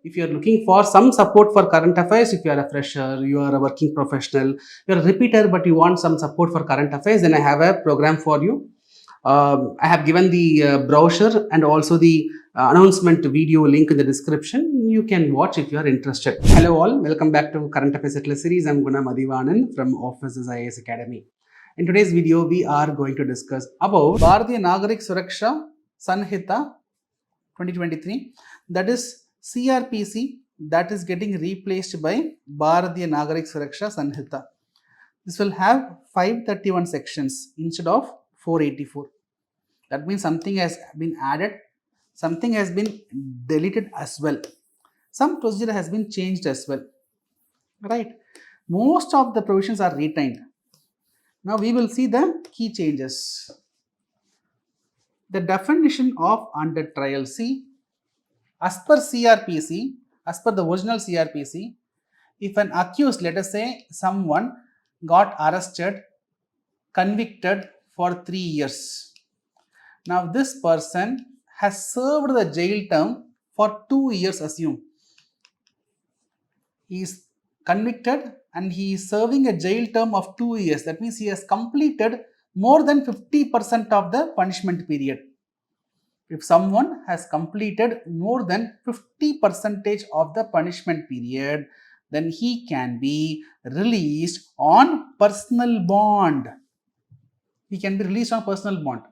if you are looking for some support for current affairs, if you are a fresher, you are a working professional, you are a repeater, but you want some support for current affairs, then I have a program for you. I have given the brochure and also the announcement video link in the description. You can watch if you are interested. Hello all, welcome back to Current Affairs Hitlist series. I am Guna Mathivanan from Offices IAS Academy. In today's video, we are going to discuss about Bharatiya Nagarik Suraksha Sanhita 2023, that is CRPC, that is getting replaced by Bharatiya Nagarik Suraksha Sanhita. This will have 531 sections instead of 484. That means something has been added, something has been deleted as well. Some procedure has been changed as well. Right? Most of the provisions are retained. Now we will see the key changes. The definition of under trial. See, as per CRPC, as per the original CRPC, if an accused, let us say someone got arrested, convicted for 3 years. Now this person has served the jail term for 2 years, assume. He is convicted and he is serving a jail term of 2 years. That means he has completed more than 50% of the punishment period. If someone has completed more than 50% of the punishment period, then he can be released on personal bond. He can be released on personal bond.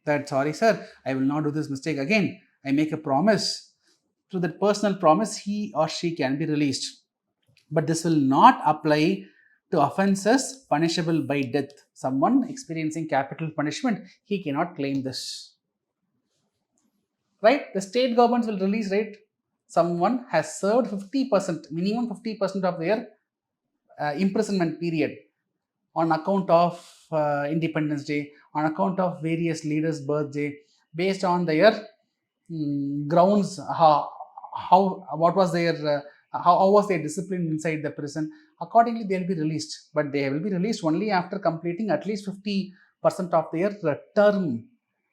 That, sorry sir, I will not do this mistake again. I make a promise. Through that personal promise, he or she can be released. But this will not apply to offences punishable by death. Someone experiencing capital punishment, he cannot claim this. Right? The state governments will release, right? Someone has served 50%, minimum 50% of their imprisonment period on account of Independence Day, on account of various leaders' birthday, based on their grounds, how was their discipline inside the prison. Accordingly, they will be released, but they will be released only after completing at least 50% of their term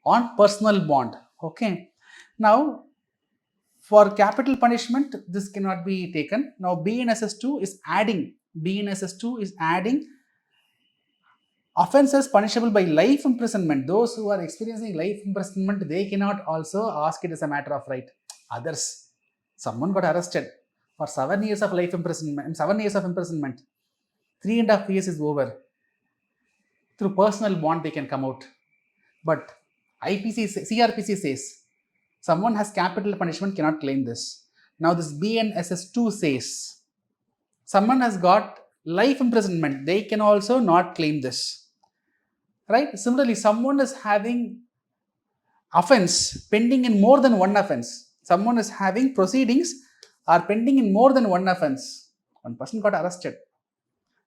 on personal bond. Okay. Now, for capital punishment, this cannot be taken. Now, BNSS 2 is adding offences punishable by life imprisonment. Those who are experiencing life imprisonment, they cannot also ask it as a matter of right. Others, someone got arrested for 7 years of life imprisonment, 7 years of imprisonment, 3.5 years is over. Through personal bond, they can come out. But CRPC says someone has capital punishment cannot claim this. Now this BNSS 2 says someone has got life imprisonment, they can also not claim this. Right? Similarly, someone is having offense pending in more than one offense. Someone is having proceedings are pending in more than one offense. One person got arrested.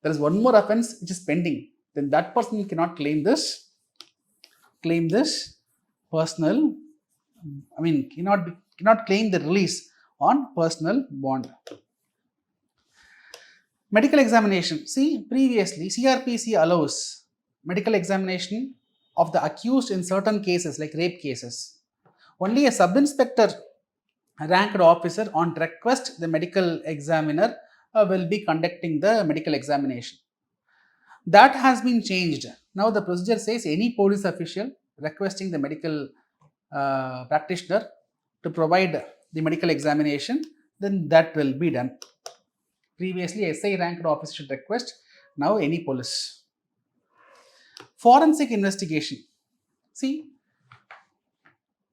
There is one more offense which is pending. Then that person cannot claim this personal, cannot claim the release on personal bond. Medical examination. See, previously CRPC allows medical examination of the accused in certain cases like rape cases. Only a sub-inspector ranked officer on request the medical examiner will be conducting the medical examination. That has been changed. Now the procedure says any police official requesting the medical practitioner to provide the medical examination, then that will be done. Previously, SI ranked officer should request, now any police. Forensic investigation. See,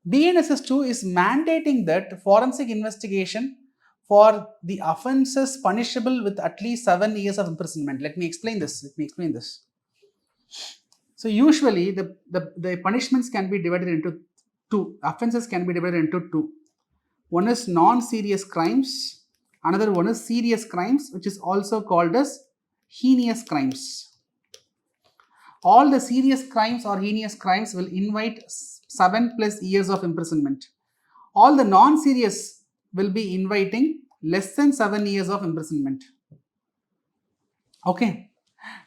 BNSS 2 is mandating that forensic investigation for the offences punishable with at least 7 years of imprisonment. Let me explain this. So usually the punishments can be divided into two. Offences can be divided into two. One is non-serious crimes. Another one is serious crimes, which is also called as heinous crimes. All the serious crimes or heinous crimes will invite 7+ years of imprisonment. All the non-serious will be inviting less than 7 years of imprisonment. Okay.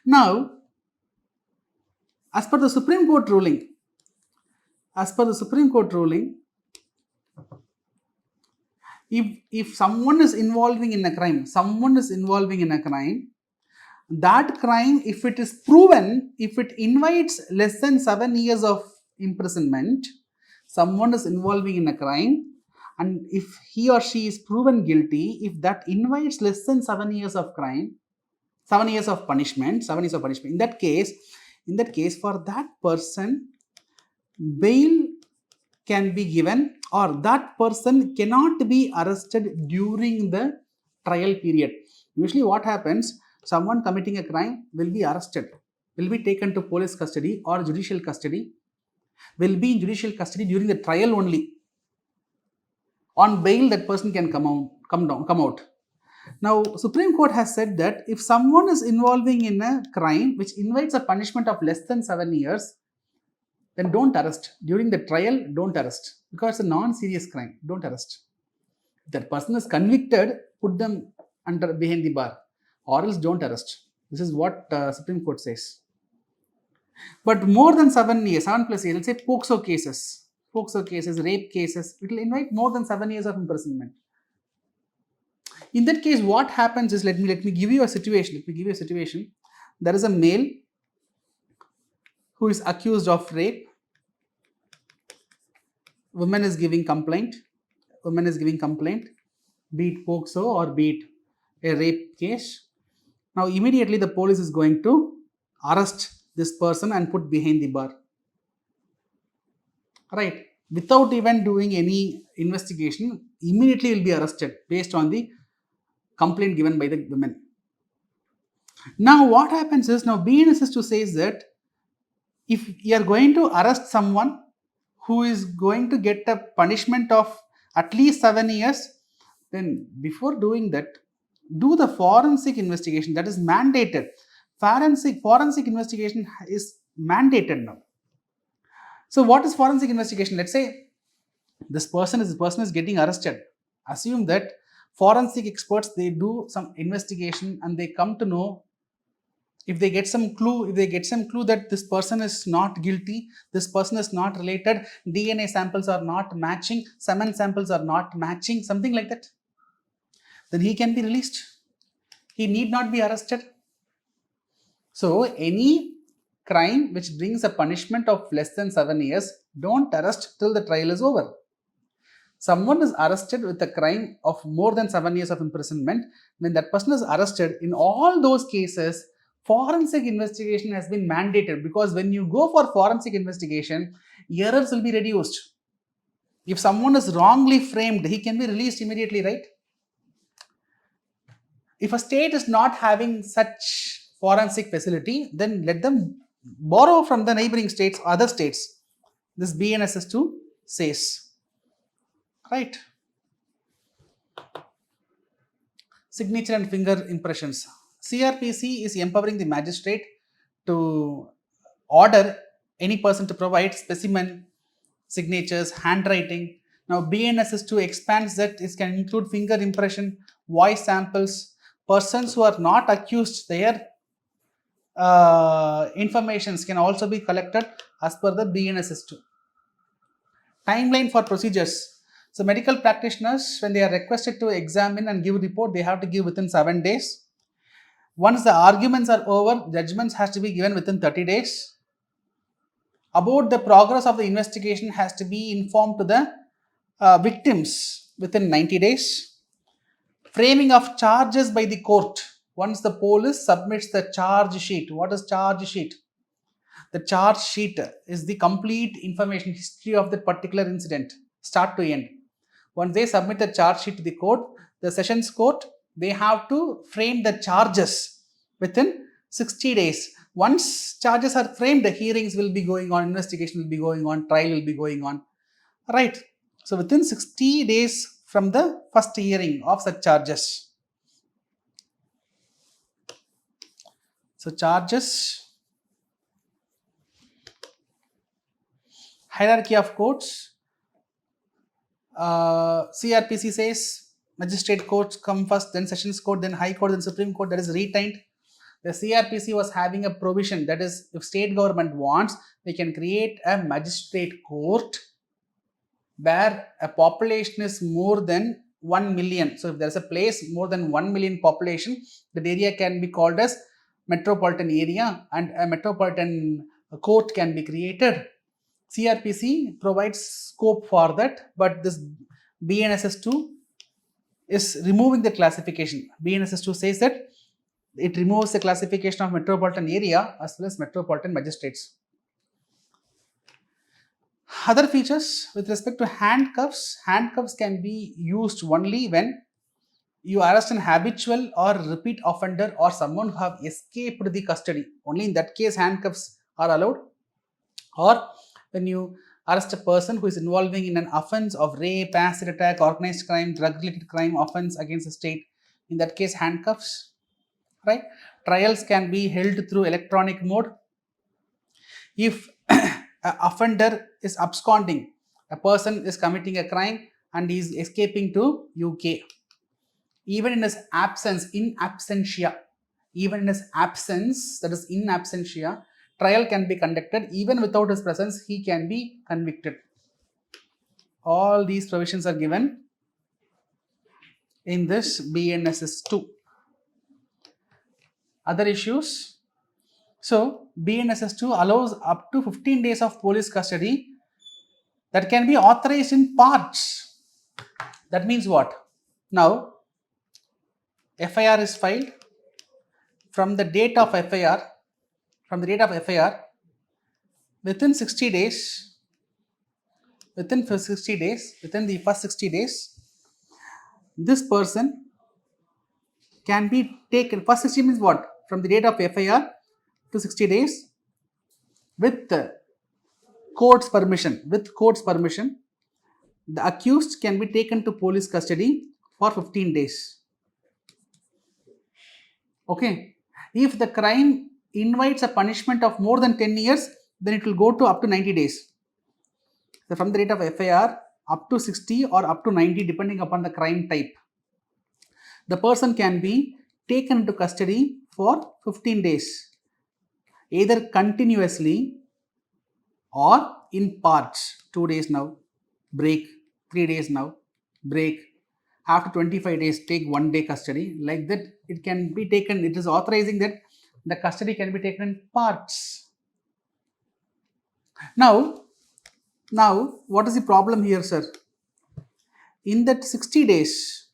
Now, as per the Supreme Court ruling, If someone is involving in a crime, that crime, if it is proven, if it invites less than 7 years of imprisonment, someone is involving in a crime, and if he or she is proven guilty, if that invites less than 7 years of crime, 7 years of punishment, in that case, for that person, bail can be given, or that person cannot be arrested during the trial period. Usually what happens, someone committing a crime will be arrested, will be taken to police custody or judicial custody, will be in judicial custody during the trial only. On bail, that person can come out. Now, Supreme Court has said that if someone is involving in a crime which invites a punishment of less than 7 years, then don't arrest. During the trial, don't arrest, because it's a non-serious crime. Don't arrest. If that person is convicted, put them behind the bar, or else don't arrest. This is what Supreme Court says. But more than 7 years, 7 plus years, let's say POCSO cases, rape cases, it will invite more than 7 years of imprisonment. In that case, what happens is, let me give you a situation. There is a male who is accused of rape. Woman is giving complaint, be it POCSO or be it a rape case. Now, immediately the police is going to arrest this person and put behind the bar. Right? Without even doing any investigation, immediately will be arrested based on the complaint given by the women. Now, what happens is, now BNSS says that if you are going to arrest someone who is going to get a punishment of at least 7 years, then before doing that, do the forensic investigation. That is mandated. Forensic investigation is mandated now. So what is forensic investigation? Let's say this person is getting arrested. Assume that forensic experts, they do some investigation and they come to know, if they get some clue that this person is not guilty, this person is not related, DNA samples are not matching, semen samples are not matching, something like that, then he can be released. He need not be arrested. So any crime which brings a punishment of less than 7 years, don't arrest till the trial is over. Someone is arrested with a crime of more than 7 years of imprisonment. When that person is arrested, in all those cases, forensic investigation has been mandated, because when you go for forensic investigation, errors will be reduced. If someone is wrongly framed, he can be released immediately, right? If a state is not having such forensic facility, then let them borrow from the neighboring states, other states. This BNSS 2 says, right? Signature and finger impressions. CRPC is empowering the magistrate to order any person to provide specimen, signatures, handwriting. Now BNSS 2 expands that it can include finger impression, voice samples. Persons who are not accused, their informations can also be collected as per the BNSS 2. Timeline for procedures. So medical practitioners, when they are requested to examine and give a report, they have to give within 7 days. Once the arguments are over, judgments has to be given within 30 days. About the progress of the investigation has to be informed to the victims within 90 days. Framing of charges by the court. Once the police submits the charge sheet. What is charge sheet? The charge sheet is the complete information, history of that particular incident, start to end. Once they submit the charge sheet to the court, the sessions court, they have to frame the charges within 60 days. Once charges are framed, the hearings will be going on, investigation will be going on, trial will be going on. Right. So within 60 days from the first hearing of such charges. So charges, hierarchy of courts. CRPC says magistrate courts come first, then sessions court, then high court, then Supreme Court. That is retained. The CRPC was having a provision, that is, if state government wants, they can create a magistrate court where a population is more than 1 million. So if there's a place more than 1 million population, that area can be called as metropolitan area, and a metropolitan court can be created. CRPC provides scope for that, but this BNSS 2 is removing the classification. BNSS 2 says that it removes the classification of metropolitan area as well as metropolitan magistrates. Other features with respect to handcuffs, handcuffs can be used only when you arrest an habitual or repeat offender or someone who have escaped the custody. Only in that case handcuffs are allowed. Or when you arrest a person who is involving in an offense of rape, acid attack, organized crime, drug related crime, offense against the state, in that case handcuffs, right? Trials can be held through electronic mode. If an offender is absconding, a person is committing a crime and is escaping to UK, even in his absence, in absentia, even in his absence, that is in absentia, trial can be conducted. Even without his presence, he can be convicted. All these provisions are given in this BNSS 2. Other issues. So BNSS 2 allows up to 15 days of police custody that can be authorized in parts. That means what? Now, FIR is filed. From the date of FIR, within 60 days, within the first 60 days, this person can be taken. First 60 means what? From the date of FIR to 60 days, with court's permission, the accused can be taken to police custody for 15 days. Okay. If the crime invites a punishment of more than 10 years, then it will go to up to 90 days. So from the date of FIR up to 60 or up to 90 depending upon the crime type, the person can be taken into custody for 15 days, either continuously or in parts. 2 days now, break, 3 days now, break. After 25 days, take 1 day custody. Like that, it can be taken. It is authorizing that the custody can be taken in parts. Now, what is the problem here, sir? In that 60 days,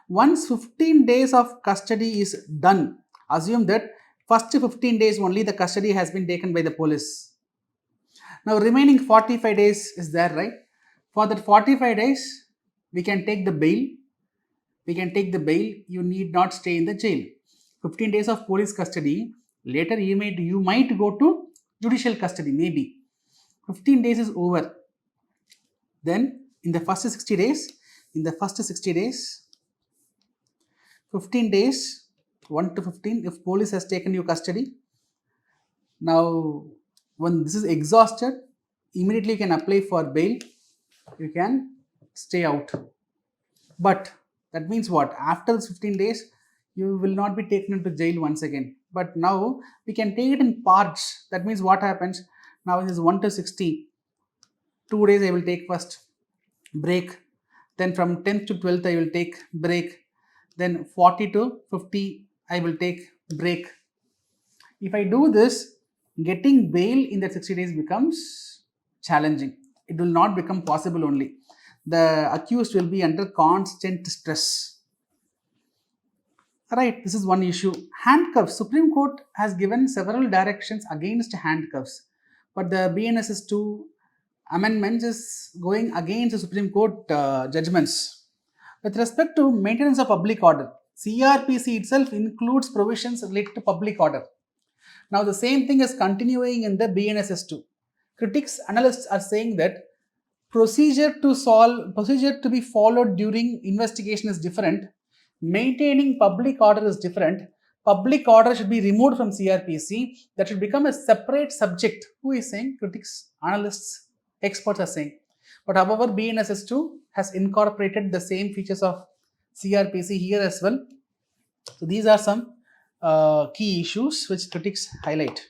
once 15 days of custody is done, assume that first 15 days only the custody has been taken by the police. Now, remaining 45 days is there, right? For that 45 days, we can take the bail. You need not stay in the jail. 15 days of police custody. Later, you might go to judicial custody. Maybe 15 days is over. Then, in the first 60 days, 15 days, 1 to 15, if police has taken your custody. Now, when this is exhausted, immediately you can apply for bail. You can stay out. But that means what? After 15 days, you will not be taken into jail once again. But now we can take it in parts. That means what happens? Now it is 1 to 60. 2 days I will take first, break. Then from 10th to 12th I will take break. Then 40 to 50 I will take break. If I do this, getting bail in that 60 days becomes challenging. It will not become possible only. The accused will be under constant stress. Right, this is one issue. Handcuffs. Supreme Court has given several directions against handcuffs, but the BNSS 2 amendments is going against the Supreme Court judgments. With respect to maintenance of public order, CRPC itself includes provisions related to public order. Now the same thing is continuing in the BNSS 2. Critics, analysts are saying that procedure to be followed during investigation is different. Maintaining public order is different. Public order should be removed from CRPC. That should become a separate subject. Who is saying? Critics, analysts, experts are saying. But however, BNSS 2 has incorporated the same features of CRPC here as well. So these are some key issues which critics highlight.